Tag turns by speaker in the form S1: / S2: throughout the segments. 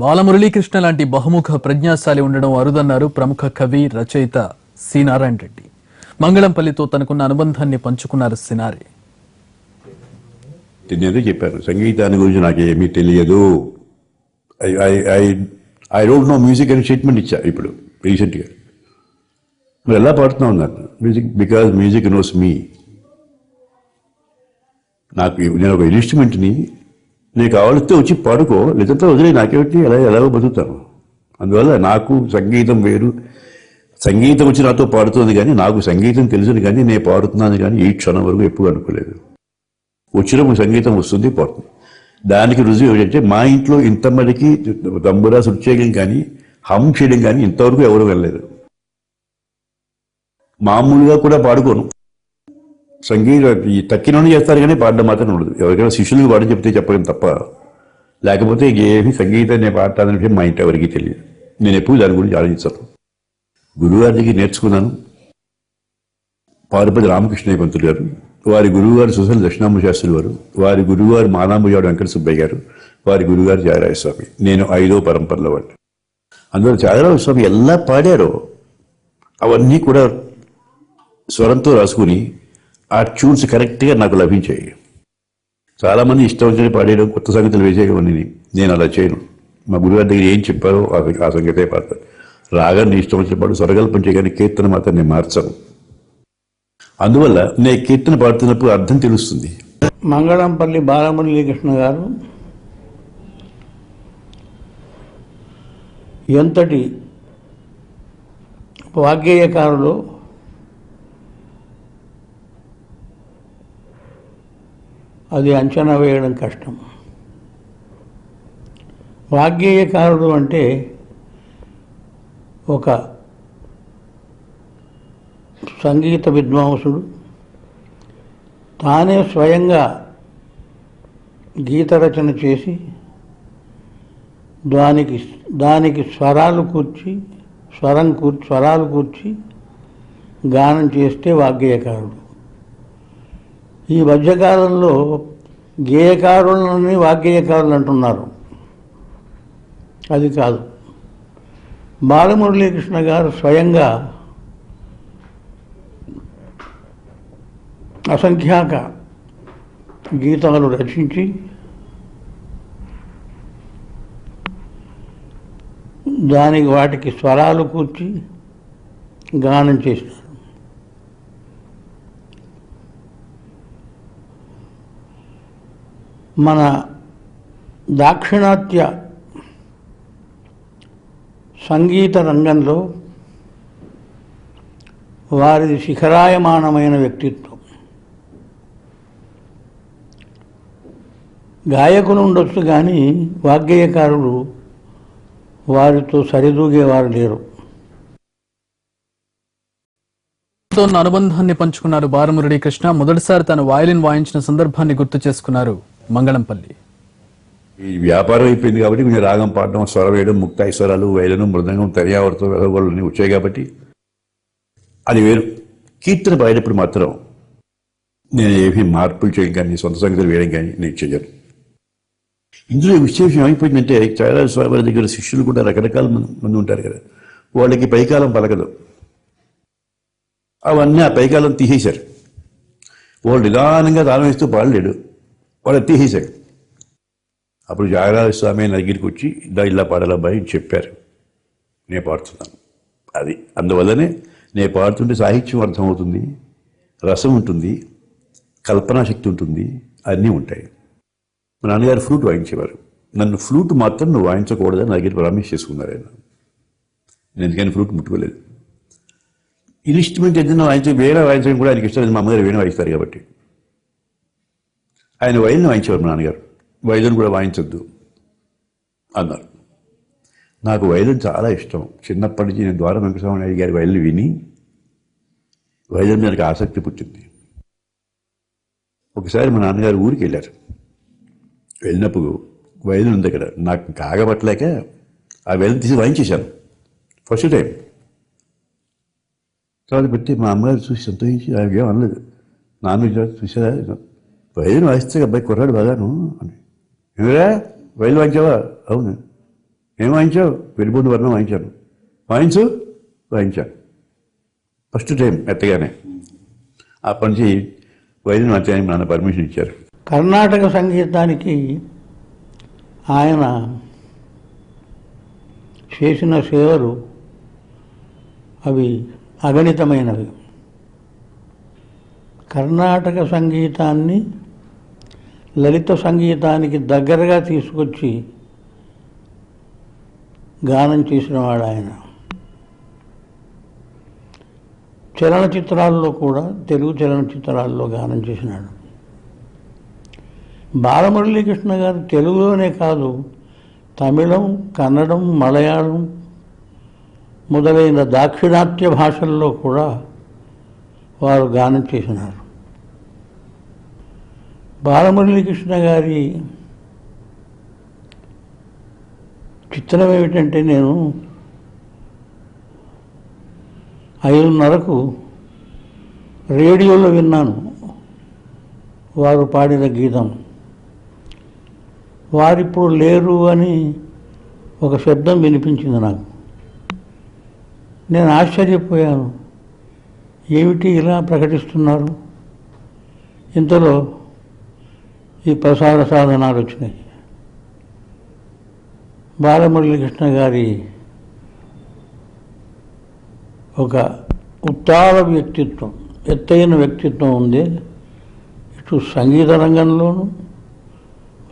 S1: బాలమురళీకృష్ణ లాంటి బహుముఖ ప్రజ్ఞాశాలి ఉండడం అరుదన్నారు ప్రముఖ కవి రచయిత సి నారాయణ రెడ్డి. మంగళంపల్లితో తనకున్న అనుబంధాన్ని పంచుకున్నారు సినారి.
S2: నేను చెప్పాను, సంగీతాన్ని గురించి నాకేమీ తెలియదు, ఐ డోంట్ నో మ్యూజిక్ అని స్టేట్మెంట్ ఇచ్చా ఇప్పుడు రీసెంట్గా. నువ్వు ఎలా పాడుతున్నావు అన్నారు. Music because music knows me. నేను ఒక ఇన్స్ట్రుమెంట్ని నీకు కావాలిస్తే వచ్చి పాడుకో, లేదంటే వదిలే, నాకేమిటి, ఎలాగో బతుకుతాను. అందువల్ల నాకు సంగీతం వేరు. సంగీతం వచ్చి నాతో పాడుతుంది కానీ నాకు సంగీతం తెలుసుని కానీ నేను పాడుతున్నాను కానీ ఈ క్షణం వరకు ఎప్పుడు అనుకోలేదు. వచ్చినప్పుడు సంగీతం వస్తుంది, పాడుతుంది. దానికి రుజువు ఏమిటంటే మా ఇంట్లో ఇంతమందికి తంబురా శృతి చేయడం కానీ హమ్ చేయడం కానీ ఇంతవరకు ఎవరు వెళ్ళలేదు. మామూలుగా కూడా పాడుకోను. సంగీతం తక్కినోని చేస్తారు కానీ పాడడం మాత్రం ఉండదు. ఎవరికైనా శిష్యులకు పాడని చెప్తే చెప్పడం తప్ప, లేకపోతే ఏమి సంగీతం నేను పాడతానని విషయం మా ఇంటి ఎవరికి తెలియదు. నేను ఎప్పుడు దాని గురించి ఆలోచించాను. గురువుగారి దగ్గర నేర్చుకున్నాను. పారుపతి రామకృష్ణయ్య పంతులు గారు, వారి గురువుగారు సుశల దక్షిణాంబ శాస్త్రి వారు, వారి గురువుగారు మానాంబుజాడు వెంకట సుబ్బయ్య గారు, వారి గురువుగారు త్యాగరాజస్వామి. నేను 5వ పరంపరలో వాడిని. అందువల్ల త్యాగరాజస్వామి ఎలా పాడారో అవన్నీ కూడా స్వరంతో రాసుకుని ఆ ట్యూన్స్ కరెక్ట్గా నాకు లభించాయి. చాలామంది ఇష్టం వచ్చిన పాడేయడం, కొత్త సంగతులు వేసేయమని నేను అలా చేయను. మా గురుగారి దగ్గర ఏం చెప్పారో ఆ సంగతే పాడతాను. రాగాన్ని ఇష్టం వచ్చిన పాడు స్వరకల్పం చేయగానే కీర్తన మాత్రం నేను మార్చను. అందువల్ల నేను కీర్తన పాడుతున్నప్పుడు అర్థం తెలుస్తుంది.
S3: మంగళంపల్లి బాలమురళీకృష్ణ గారు ఎంతటి వాగ్గేయకారులు, అది అంచనా వేయడం కష్టం. వాగ్గేయకారుడు అంటే ఒక సంగీత విద్వాంసుడు, తానే స్వయంగా గీత రచన చేసి దానికి స్వరాలు కూర్చి గానం చేస్తే వాగ్గేయకారుడు. ఈ మధ్యకాలంలో గేయకారులని వాగ్గేయకారులు అంటున్నారు. అది కాదు. బాలమురళీకృష్ణ గారు స్వయంగా అసంఖ్యాక గీతాలు రచించి వాటికి స్వరాలు కూర్చి గానం చేసినారు. మన దాక్షిణాత్య సంగీత రంగంలో వారిది శిఖరాయమానమైన వ్యక్తిత్వం. గాయకులు ఉండొచ్చు కానీ వాగ్గేయకారులు వారితో సరిదూగేవారు లేరు.
S1: అనుబంధాన్ని పంచుకున్నారు బాలమురళీకృష్ణ. మొదటిసారి తను వయలిన్ వాయించిన సందర్భాన్ని గుర్తు చేసుకున్నారు మంగళంపల్లి.
S2: ఈ వ్యాపారం అయిపోయింది కాబట్టి కొంచెం రాగం పాడడం, స్వరం వేయడం, ముక్తాయి స్వరాలు, వైలను, మృదంగం, తరియావర్తం, వెదగోళ్ళని వచ్చాయి కాబట్టి అది వేరు. కీర్తన పాడేటప్పుడు మాత్రం నేను ఏమీ మార్పులు చేయడం కానీ సొంత సంగతులు వేయడం కానీ నేను చెయ్యను. ఇందులో విశేషం ఏమైపోయిందంటే త్యాగరాజ స్వామి దగ్గర శిష్యులు కూడా రకరకాల మంది ఉంటారు కదా, వాళ్ళకి పైకాలం పలకదు. అవన్నీ ఆ పైకాలం తీసేశారు. వాళ్ళు నిదానంగా తాళం వేస్తూ పాడలేడు, వాళ్ళు తీసేశారు. అప్పుడు త్యాగరాజ స్వామి నా దగ్గరికి వచ్చి ఇలా పాడాలబ్బాయి అని చెప్పారు. నేను పాడుతున్నాను. అది అందువల్లనే నేను పాడుతుంటే సాహిత్యం అర్థమవుతుంది, రసం ఉంటుంది, కల్పనాశక్తి ఉంటుంది, అన్నీ ఉంటాయి. మా నాన్నగారు ఫ్లూట్ వాయించేవారు. నన్ను ఫ్లూట్ మాత్రం నువ్వు వాయించకూడదని నా దగ్గర ప్రామిస్ చేసుకున్నారు ఆయన. నేను ఎందుకని ఫ్లూట్ ముట్టుకోలేదు. ఇన్స్ట్రుమెంట్ ఏదైనా వేరే వాయించడం కూడా ఆయనకి ఇష్టం లేదు. మా అమ్మగారు వేణు వాయిస్తారు కాబట్టి ఆయన వైలిన్ వాయించేవారు. మా నాన్నగారు వైలిన్ కూడా వాయించొద్దు అన్నారు. నాకు వైలిన్ చాలా ఇష్టం. చిన్నప్పటి నుంచి నేను ద్వారం వెంకటస్వామి గారి వైలిన్ విని వైలిన్ మీద ఆసక్తి పుట్టింది. ఒకసారి మా నాన్నగారు ఊరికి వెళ్ళారు. వెళ్ళినప్పుడు వైలిన్ ఉంది అక్కడ. నాకు కాగబట్టలేక ఆ వైలిన్ తీసి వాయించేశాను ఫస్ట్ టైం. తర్వాత పెట్టి మా అమ్మగారు చూసి సంతోషించి ఆమె ఏం అనలేదు. నాన్న చూసారా, వైలిన్ వాయిస్తే అబ్బాయి కుర్రాడు బాగాను అని. ఏమిరా వైలిన్ వాయించావా? అవును. ఏం వాయించావు? వెళ్ళిపోతు వర్ణం వాయించాను. వాయించాను ఫస్ట్ టైం ఎత్తగానే. అప్పటి నుంచి వైద్యుని మార్చడానికి నాన్న పర్మిషన్ ఇచ్చారు.
S3: కర్ణాటక సంగీతానికి ఆయన చేసిన సేవలు అవి అగణితమైనవి. కర్ణాటక సంగీతాన్ని లలిత సంగీతానికి దగ్గరగా తీసుకొచ్చి గానం చేసినవాడు ఆయన. చలనచిత్రాల్లో కూడా, తెలుగు చలనచిత్రాల్లో గానం చేసినాడు. బాలమురళీకృష్ణ గారు తెలుగులోనే కాదు, తమిళం, కన్నడం, మలయాళం మొదలైన దాక్షిణాత్య భాషల్లో కూడా వారు గానం చేసినారు. బాలమురళీకృష్ణ గారి చిత్రం ఏమిటంటే, నేను 5:30కు రేడియోలో విన్నాను వారు పాడిన గీతం. వారిప్పుడు లేరు అని ఒక శబ్దం వినిపించింది నాకు. నేను ఆశ్చర్యపోయాను, ఏమిటి ఇలా ప్రకటిస్తున్నారు? ఇంతలో ఈ ప్రసార సాధనాలు వచ్చినాయి. బాలమురళీకృష్ణ గారి ఒక ఉత్తాల వ్యక్తిత్వం, ఎత్తైన వ్యక్తిత్వం ఉంది. ఇటు సంగీత రంగంలోనూ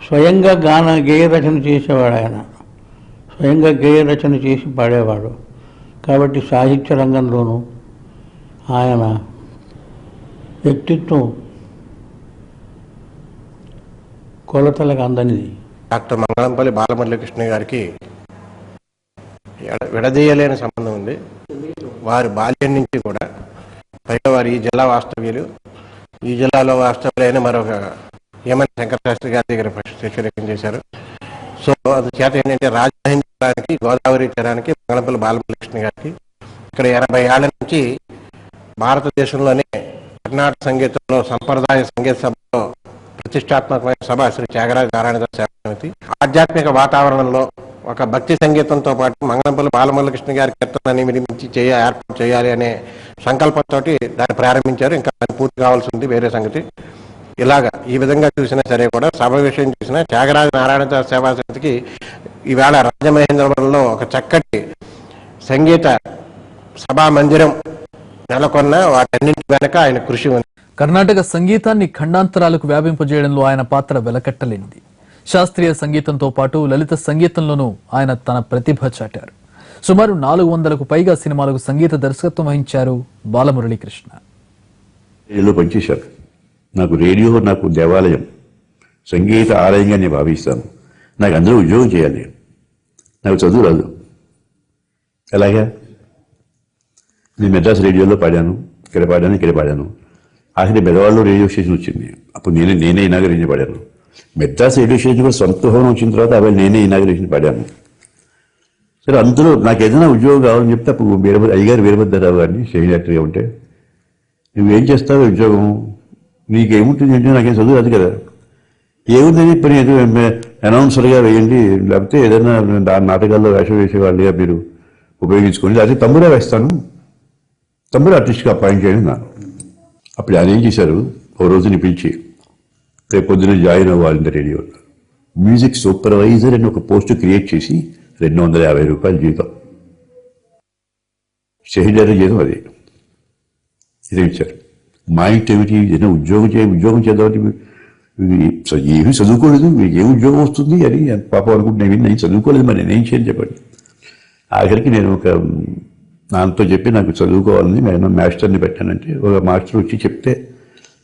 S3: స్వయంగా గేయ రచన చేసేవాడు ఆయన. స్వయంగా గేయ రచన చేసి పాడేవాడు. కాబట్టి సాహిత్య రంగంలోనూ ఆయన వ్యక్తిత్వం కొలతలకు అందనిది.
S4: డాక్టర్ మంగళంపల్లి బాలమురళీకృష్ణ గారికి విడదీయలేని సంబంధం ఉంది. వారి బాల్యం నుంచి కూడా, పైగా వారు ఈ జిల్లా వాస్తవ్యులు. ఈ జిల్లాలో వాస్తవ్యులైన మరొక యమన్ శంకరశాస్త్రి గారి దగ్గర శిష్యరేఖం చేశారు. సో అందుచేత ఏంటంటే రాజధాని జిల్లానికి, గోదావరి తీరానికి మంగళంపల్లి బాలమురళీకృష్ణ గారికి ఇక్కడ 80 ఏళ్ల నుంచి భారతదేశంలోనే కర్ణాటక సంగీతంలో సంప్రదాయ సంగీత సభలో ప్రతిష్టాత్మకమైన సభ శ్రీ త్యాగరాజ నారాయణ సేవా సమితి. ఆధ్యాత్మిక వాతావరణంలో ఒక భక్తి సంగీతంతో పాటు మంగళంపల్లి బాలమురళీకృష్ణ గారి కీర్తనని నిర్మించి ఏర్పాటు చేయాలి అనే సంకల్పంతో దాన్ని ప్రారంభించారు. ఇంకా దాన్ని పూర్తి కావాల్సి ఉంది, వేరే సంగతి. ఇలాగా ఈ విధంగా చూసినా సరే కూడా, సభ విషయం చూసినా త్యాగరాజ నారాయణ సేవా సమితికి ఈవేళ రాజమహేంద్రవరంలో ఒక చక్కటి సంగీత సభా మందిరం నెలకొన్న వాటన్నింటి వెనక ఆయన కృషి ఉంది.
S1: కర్ణాటక సంగీతాన్ని ఖండాంతరాలకు వ్యాపింపజేయడంలో ఆయన పాత్ర వెలకట్టలేనిది. శాస్త్రీయ సంగీతంతో పాటు లలిత సంగీతంలోనూ ఆయన తన ప్రతిభ చాటారు. సుమారు 400కు పైగా సినిమాలకు సంగీత దర్శకత్వం వహించారు బాలమురళీకృష్ణ.
S2: రేడియోలో పనిచేశారు. నాకు రేడియో నాకు దేవాలయం, సంగీత ఆలయంగా నేను భావిస్తాను. నాకు అందరూ ఉద్యోగం చేయాలి. నాకు చదువు రాదు. ఎలాగా? నేను మెడ్రాస్ రేడియోలో పాడాను, ఇక్కడ పాడాను. ఆఖరి బెదవాడలో రేడియో స్టేషన్ వచ్చింది. అప్పుడు నేనే ఇనాగరేషన్ పాడాను. మెడ్రాస్ రేడియో స్టేషన్ కూడా సొంత హోనం వచ్చిన తర్వాత అవి నేనే ఇనాగరేషన్ పాడాను. సరే, అందులో నాకు ఏదైనా ఉద్యోగం కావాలని చెప్తే అప్పుడు అయ్యగారు వీరభద్రరావు గారిని సెక్రటరీగా ఉంటే, నువ్వేం చేస్తావు ఉద్యోగం, నీకేముంటుంది అంటే, నాకేం చదువు రాదు కదా, ఏముందని పని ఏదో అనౌన్సర్గా వేయండి, లేకపోతే ఏదైనా నాటకాల్లో వేషం వేసేవాళ్ళుగా మీరు ఉపయోగించుకోండి, లేకపోతే తమ్ముడే వేస్తాను, తమ్ముడు ఆర్టిస్ట్గా అపాయింట్ చేయండి నాకు. అప్పుడు ఆయన ఏం చేశారు, ఓ రోజుని పిలిచి, రేపు పొద్దున జాయిన్ అవ్వాలి రేడియో, మ్యూజిక్ సూపర్వైజర్ అని ఒక పోస్ట్ క్రియేట్ చేసి 250 రూపాయలు జీతం, షహీదర్ జీతం అది ఇదే ఇచ్చారు. మా ఇంటి ఏమిటి, ఏదైనా ఉద్యోగం చేద్దామని ఏమీ చదువుకోలేదు, మీకు ఏం ఉద్యోగం వస్తుంది అని పాపం అనుకుంటున్నాను. నేను చదువుకోలేదు, మరి నేనేం చేయని చెప్పండి. ఆఖరికి నేను ఒక నాన్నతో చెప్పి నాకు చదువుకోవాలని నేను మాస్టర్ని పెట్టానంటే, ఒక మాస్టర్ వచ్చి చెప్తే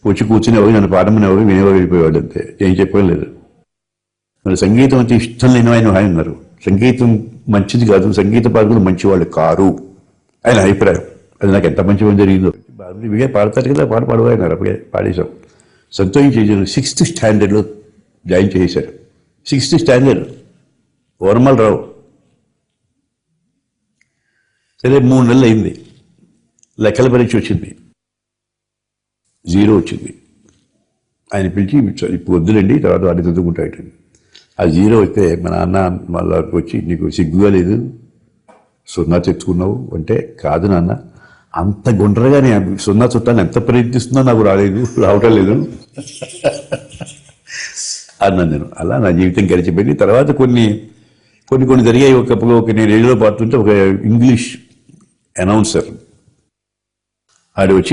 S2: వచ్చి కూర్చుని ఎవరు నన్ను పాడమని ఎవరు వినేవారు వెళ్ళిపోయేవాడు, అంతే, ఏం చెప్పలేదు. మరి సంగీతం అంటే ఇష్టం లేని ఆయన ఉన్నారు. సంగీతం మంచిది కాదు, సంగీత పాఠకులు మంచివాళ్ళు కారు ఆయన అభిప్రాయం. అది నాకు ఎంత మంచి పని జరిగిందో. ఇవే పాడతారు కదా, పాడవాయినారు. అప్పుడే పాడేశాం, సంతోషించేసాను. 6th స్టాండర్డ్లో జాయిన్ చేశారు. 6th స్టాండర్డ్ ఓర్మల్ రావు. సరే, 3 నెలలు అయింది. లెక్కల పరీక్ష వచ్చింది, 0 వచ్చింది. ఆయన పిలిచి, ఇప్పుడు వద్దులండి, తర్వాత వాడిని చదువుకుంటాడు. ఆ 0 అయితే మా నాన్న మళ్ళీ వచ్చి నీకు సిగ్గుగా లేదు 0 తెచ్చుకున్నావు అంటే, కాదు నాన్న అంత గుండ్రగా నేను 0 చుట్టాలని ఎంత ప్రయత్నిస్తున్నా నాకు రావటం లేదు అన్నాను నేను. అలా నా జీవితం గడిచిపోయింది. తర్వాత కొన్ని జరిగాయి. ఒక నేను రేడియోలో పాడుతుంటే ఒక ఇంగ్లీష్ అనౌన్సర్ ఆడు వచ్చి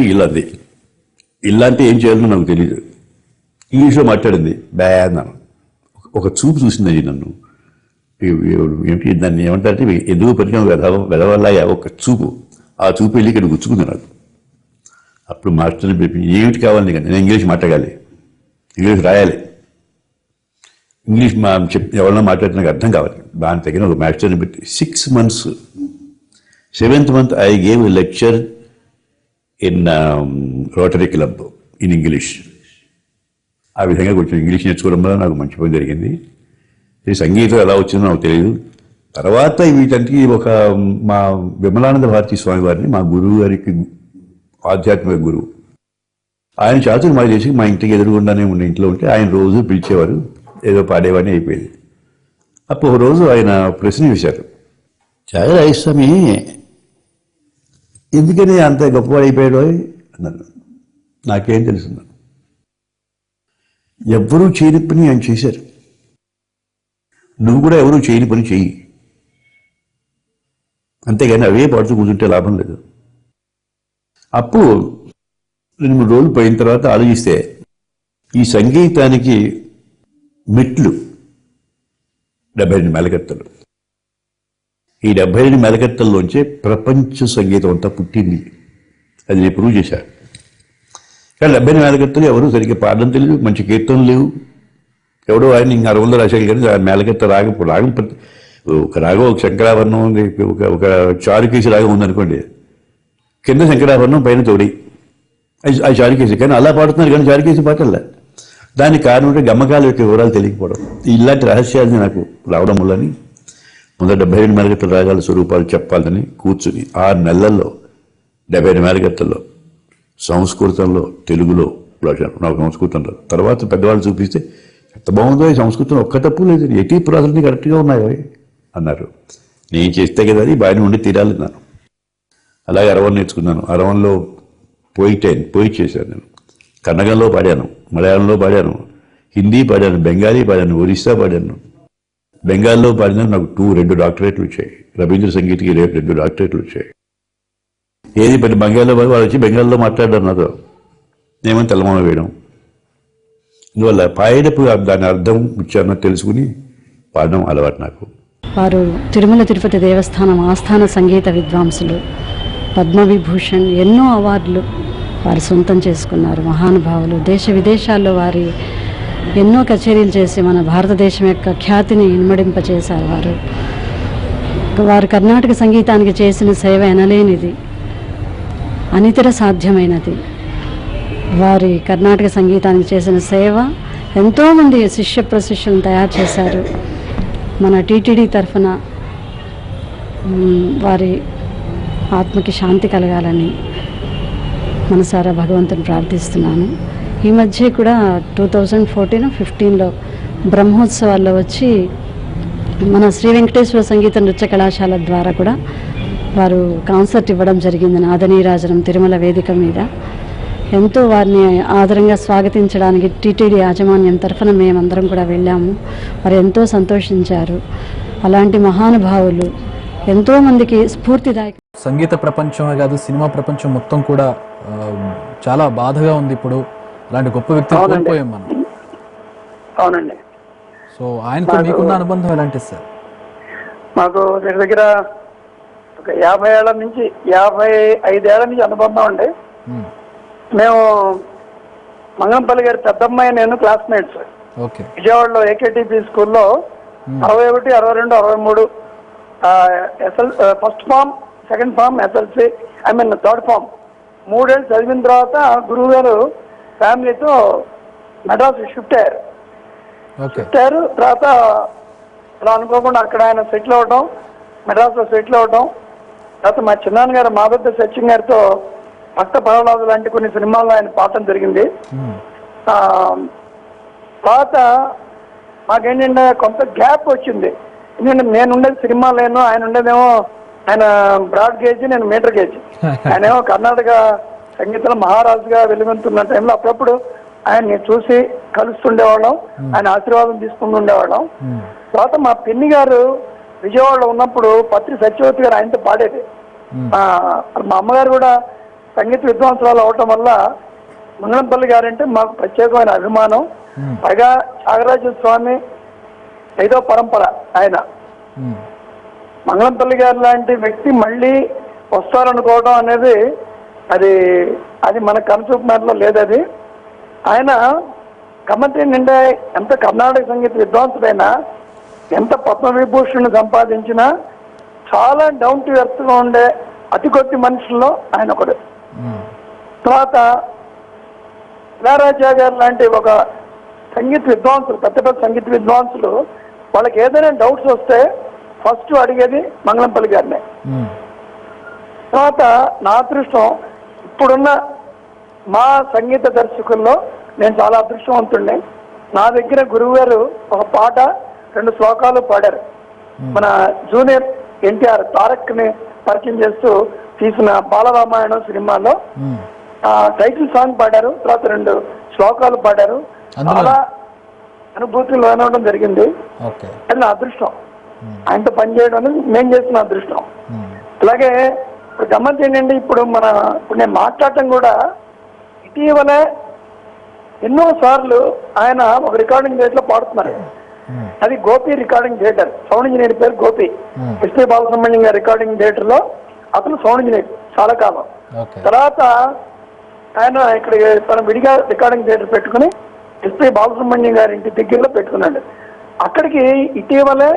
S2: ఇల్లా అంటే ఏం చేయాలో నాకు తెలియదు, ఇంగ్లీష్లో మాట్లాడింది. అన్నాను. ఒక చూపు చూసింది నన్ను. ఏమిటి దాన్ని ఏమంటారంటే ఎదుగు పరిచయం వెదవల్లాగా ఒక చూపు. ఆ చూపు వెళ్ళి ఇక్కడ గుచ్చుకుంది నాకు. అప్పుడు మాస్టర్ని పిలిపి ఏమిటి కావాలి నీకు? నేను ఇంగ్లీష్ మాట్లాడాలి, ఇంగ్లీష్ రాయాలి, ఇంగ్లీష్ ఎవరన్నా మాట్లాడితే నాకు అర్థం కావాలి. దాని తగిన ఒక మాస్టర్ని పెట్టి 6 months 7th month I gave a lecture in rotary club in English. ఆ విధంగా కొంచెం ఇంగ్లీష్ నేర్చుకోవడం వల్ల నాకు మంచి పని జరిగింది. ఈ సంగీతం ఎలా వచ్చిందో నాకు తెలియదు. తర్వాత వీటంటికి మా విమలానంద భారతీ స్వామి వారిని మా గురువు గారికి ఆధ్యాత్మిక గురువు, ఆయన చాతులు మా చేసి మా ఇంటికి ఎదురుగుండానే ఉన్న ఇంట్లో ఉంటే ఆయన రోజు పిలిచేవారు, ఏదో పాడేవాడిని అయిపోయేది. అప్పుడు ఒక రోజు ఆయన ప్రశ్న వేశారు, త్యాగరాజస్వామి ఎందుకని అంత గొప్పవాడు అయిపోయాడు అన్నారు. నాకేం తెలుసున్నాను, ఎవ్వరూ చేయని పని ఆయన చేశారు, నువ్వు కూడా ఎవరూ చేయని పని చెయ్యి, అంతేగాని అవే పాడుతూ కూర్చుంటే లాభం లేదు. అప్పుడు 2-3 రోజులు పోయిన తర్వాత ఆలోచిస్తే ఈ సంగీతానికి మెట్లు 72 మెలకత్తలు. ఈ 72 మెలకత్తల్లోంచే ప్రపంచ సంగీతం అంతా పుట్టింది. అది నేను ప్రూవ్ చేశాను. కానీ 72 మెలకత్తలు ఎవరు సరిగ్గా పాడడం తెలియదు, మంచి కీర్తనలు లేవు. ఎవడో ఆయన ఇంకా 600 రాశారు కానీ ఆ మెలకత్త రాగం ఒక రాగం, ఒక శంకరాభరణం ఉంది, ఒక చారుకేసి రాగం ఉందనుకోండి, కింద శంకరాభరణం పైన తోడి అది చారుకేసి. కానీ అలా పాడుతున్నారు కానీ చారుకేసి పాటల్లా. దానికి కారణం అంటే గమ్మకాల యొక్క వివరాలు తెలియకపోవడం. ఇలాంటి రహస్యాలని నాకు రావడం వల్లని ముందర 72 మెలకత్తల రాగాల స్వరూపాలు చెప్పాలని కూర్చుని 6 నెలల్లో 72 మెలకత్తల్లో సంస్కృతంలో, తెలుగులో నాకు సంస్కృతంలో. తర్వాత పెద్దవాళ్ళు చూపిస్తే ఎంత బాగుందో ఈ సంస్కృతం, ఒక్క తప్పు లేదు, ఎటీ పురాతనని కరెక్ట్గా ఉన్నాయి అన్నారు. నేను చేస్తే కదా అది బాగానే ఉండి తీరాలి అన్నాను. అలాగే అరవన్ నేర్చుకున్నాను. అరవన్లో పోయి చేశాను నేను. కన్నడంలో పాడాను, మలయాళంలో పాడాను, హిందీ పాడాను, బెంగాలీ పాడాను, ఒరిస్సా పాడాను. బెంగాల్లో పాడినా నాకు 2 డాక్టరేట్లు వచ్చాయి. రవీంద్ర సంగీత్కి 2 డాక్టరేట్లు వచ్చాయి. ఏది పని బెంగాల్లో వాళ్ళు వచ్చి బెంగాల్లో మాట్లాడారు నాతో, ఏమని తెల్లమామ వేయడం. అందువల్ల పాడేటప్పుడు దాని అర్థం ఉచ్చారణ తెలుసుకుని పాడడం అలవాటు నాకు.
S5: వారు తిరుమల తిరుపతి దేవస్థానం ఆస్థాన సంగీత విద్వాంసులు, పద్మవిభూషణ్, ఎన్నో అవార్డులు వారు సొంతం చేసుకున్నారు. మహానుభావులు. దేశ విదేశాల్లో వారి ఎన్నో కచేరీలు చేసి మన భారతదేశం యొక్క ఖ్యాతిని ఇనుమడింపచేశారు. వారు కర్ణాటక సంగీతానికి చేసిన సేవ ఎనలేనిది, అనితర సాధ్యమైనది. వారి కర్ణాటక సంగీతానికి చేసిన సేవ ఎంతోమంది శిష్య ప్రశిష్యులను తయారు చేశారు. మన టీటీడీ తరఫున వారి ఆత్మకి శాంతి కలగాలని మనసారా భగవంతుని ప్రార్థిస్తున్నాను. ఈ మధ్య కూడా 2014-15లో బ్రహ్మోత్సవాల్లో వచ్చి మన శ్రీ వెంకటేశ్వర సంగీత నృత్య కళాశాల ద్వారా కూడా వారు కాన్సర్ట్ ఇవ్వడం జరిగింది. నాదనీరాజనం తిరుమల వేదిక మీద. ఎంతో వారిని ఆదరంగా స్వాగతించడానికి టీటీడీ యాజమాన్యం తరఫున మేమందరం కూడా వెళ్ళాము. వారు ఎంతో సంతోషించారు. అలాంటి మహానుభావులు ఎంతోమందికి స్ఫూర్తిదాయకం.
S1: సంగీత ప్రపంచమే కాదు, సినిమా ప్రపంచం మొత్తం కూడా చాలా బాధగా ఉంది ఇప్పుడు. అలాంటి గొప్ప వ్యక్తిని కోల్పోయాం మనం.
S3: అవునండి.
S1: సో ఆయనతో మీకున్న అనుబంధం ఎలాంటిది సార్?
S3: మాకు దగ్గర ఒక 55 ఏళ్ల నుంచి అనుబంధం అండి. మేము మంగంపల్లి గారి పెద్దమ్మాయి నేను క్లాస్మేట్స్. విజయవాడలో ఏకేటీపీ స్కూల్లో 61, 62, 63 first form, second form, SLC, third form 3 ఏళ్ళు చదివిన తర్వాత గురువు గారు ఫ్యామిలీతో మెడ్రాస్ షిఫ్ట్ అయ్యారు. తర్వాత అలా అనుకోకుండా అక్కడ ఆయన సెటిల్ అవ్వడం, మెడ్రాస్లో సెటిల్ అవ్వడం. తర్వాత మా చిన్నాన్నగారు మాబద్ద సచిన్ గారితో భక్త ప్రహ్లాదు లాంటి కొన్ని సినిమాల్లో ఆయన పాడటం జరిగింది. తర్వాత మాకేంటంటే కొంత గ్యాప్ వచ్చింది. ఎందుకంటే నేను ఉండేది సినిమా లేను, ఆయన ఉండేదేమో ఆయన బ్రాడ్ గేజ్, నేను మీటర్ గేజ్. ఆయనేమో కర్ణాటక సంగీతంలో మహారాజుగా వెలుగొందుతున్న టైంలో అప్పుడప్పుడు ఆయన్ని చూసి కలుస్తుండేవాళ్ళం, ఆయన ఆశీర్వాదం తీసుకుని ఉండేవాళ్ళం. తర్వాత మా పిన్ని గారు విజయవాడలో ఉన్నప్పుడు పత్రి సత్యవతి గారు ఆయనతో పాడేది. మా అమ్మగారు కూడా సంగీత విద్వాంసరాలు అవటం వల్ల మంగళంపల్లి గారంటే మాకు ప్రత్యేకమైన అభిమానం. పైగా త్యాగరాజ స్వామి 5వ పరంపర ఆయన. మంగళంపల్లి గారు లాంటి వ్యక్తి మళ్ళీ వస్తారనుకోవడం అనేది అది మన కనుచూపు మేరలో లేదు. అది ఆయన గమ్మత్ ఏంటంటే ఎంత కర్ణాటక సంగీత విద్వాంసుడైనా, ఎంత పద్మవిభూషణ్ సంపాదించినా చాలా డౌన్ టు ఎర్త్ గా ఉండే అతి కొద్ది మనుషుల్లో ఆయన ఒకడు. తర్వాత ఇళయరాజా గారు లాంటి ఒక సంగీత విద్వాంసులు, పెద్ద పెద్ద సంగీత విద్వాంసులు, వాళ్ళకి ఏదైనా డౌట్స్ వస్తే ఫస్ట్ అడిగేది మంగళంపల్లి గారినే. తర్వాత నా అదృష్టం, ఇప్పుడున్న మా సంగీత దర్శకుల్లో నేను చాలా అదృష్టవంతుడిని. నా దగ్గర గురువు గారు ఒక పాట 2 శ్లోకాలు పాడారు. మన జూనియర్ ఎన్టీఆర్ తారక్ ని పరిచయం చేస్తూ తీసిన బాలరామాయణం సినిమాలో టైటిల్ సాంగ్ పాడారు, తర్వాత 2 శ్లోకాలు పాడారు. చాలా అనుభూతులు లోనవడం జరిగింది. అది నా అదృష్టం. ఆయనతో పనిచేయడం అనేది నేను చేసిన అదృష్టం. అలాగే ఇప్పుడు గమ్మత్ ఏంటంటే ఇప్పుడు నేను మాట్లాడటం కూడా ఇటీవలే ఎన్నో సార్లు ఆయన ఒక రికార్డింగ్ థియేటర్ లో పాడుతున్నారు. అది Gopi recording theatre, sound engineer పేరు గోపి. ఎస్పీ బాలసుబ్రహ్మణ్యం గారి రికార్డింగ్ థియేటర్ లో అతను సౌండ్ ఇంజనీర్ చాలా కాలం. తర్వాత ఆయన ఇక్కడ తన విడిగా రికార్డింగ్ థియేటర్ పెట్టుకుని ఎస్పీ బాలసుబ్రహ్మణ్యం గారి ఇంటి దగ్గరలో పెట్టుకున్నాడు. అక్కడికి ఇటీవలే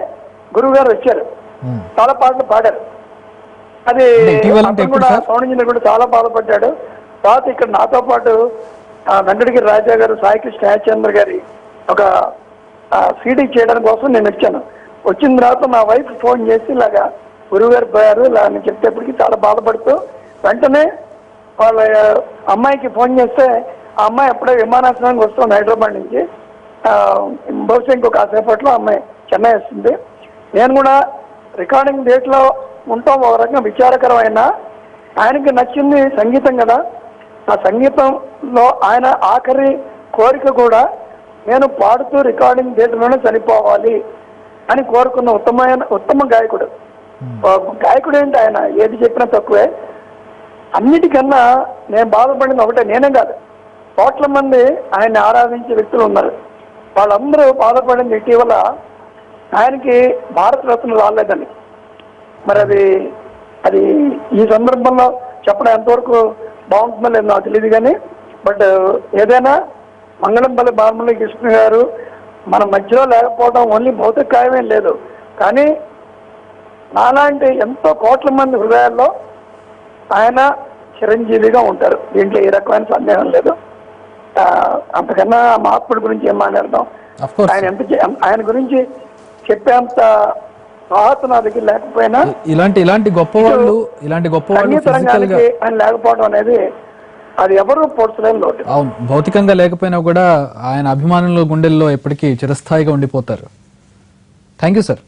S3: గురువు గారు వచ్చారు, చాలా పాటలు పాడారు. అది కూడా సౌండ్ ఇంజనీర్ కూడా చాలా బాధపడ్డాడు. తర్వాత ఇక్కడ నాతో పాటు వెంకటగిరి రాజా గారు, సాయికృష్ణ హేచంద్ర గారి ఒక సీడీ చేయడం కోసం నేను వచ్చాను. వచ్చిన తర్వాత మా వైఫ్ ఫోన్ చేసి ఇలాగా గురువు గారు పోయారు ఇలా అని చెప్పేప్పటికి చాలా బాధపడుతూ వెంటనే వాళ్ళ అమ్మాయికి ఫోన్ చేస్తే ఆ అమ్మాయి అప్పుడే విమానాశ్రయానికి వస్తుంది హైదరాబాద్ నుంచి. బహుశా ఇంకొక కాసేపట్లో అమ్మాయి చెన్నై వస్తుంది. నేను కూడా రికార్డింగ్ డేట్లో ఉంటాం. ఒక రకంగా విచారకరమైన, ఆయనకి నచ్చింది సంగీతం కదా, ఆ సంగీతంలో ఆయన ఆఖరి కోరిక కూడా నేను పాడుతూ రికార్డింగ్ థియేటర్లోనే చనిపోవాలి అని కోరుకున్న ఉత్తమ గాయకుడు. గాయకుడు ఏంటి, ఆయన ఏది చెప్పినా తక్కువే. అన్నిటికన్నా నేను బాధపడింది ఒకటే, నేనే కాదు, కోట్ల మంది ఆయన్ని ఆరాధించే వ్యక్తులు ఉన్నారు. వాళ్ళందరూ బాధపడింది ఇటీవల ఆయనకి భారతరత్న రాలేదని. మరి అది ఈ సందర్భంలో చెప్పడం ఎంతవరకు బాగుంటుందో లేదు నాకు తెలియదు. కానీ బట్ ఏదైనా మంగళంపల్లి బాలమురళీ కృష్ణ గారు మన మధ్యలో లేకపోవడం ఓన్లీ భౌతిక ఖాయమేం లేదు, కానీ నాలాంటి ఎంతో కోట్ల మంది హృదయాల్లో ఆయన చిరంజీవిగా ఉంటారు. దీంట్లో ఏ రకమైన సందేహం లేదు. అంతకన్నా మహాత్ముడి గురించి ఏం మాట్లాడదాం. ఆయన గురించి చెప్పేంత రాహత నా దగ్గర లేకపోయినా
S1: ఇలాంటి గొప్పవాళ్ళు
S3: సంగీత రంగానికి ఆయన లేకపోవడం అనేది అది ఎవరు పోడ్చలేని లోటు.
S1: అవును, భౌతికంగా లేకపోయినా కూడా ఆయన అభిమానుల గుండెల్లో ఎప్పటికీ చిరస్థాయిగా ఉండిపోతారు. Thank you sir.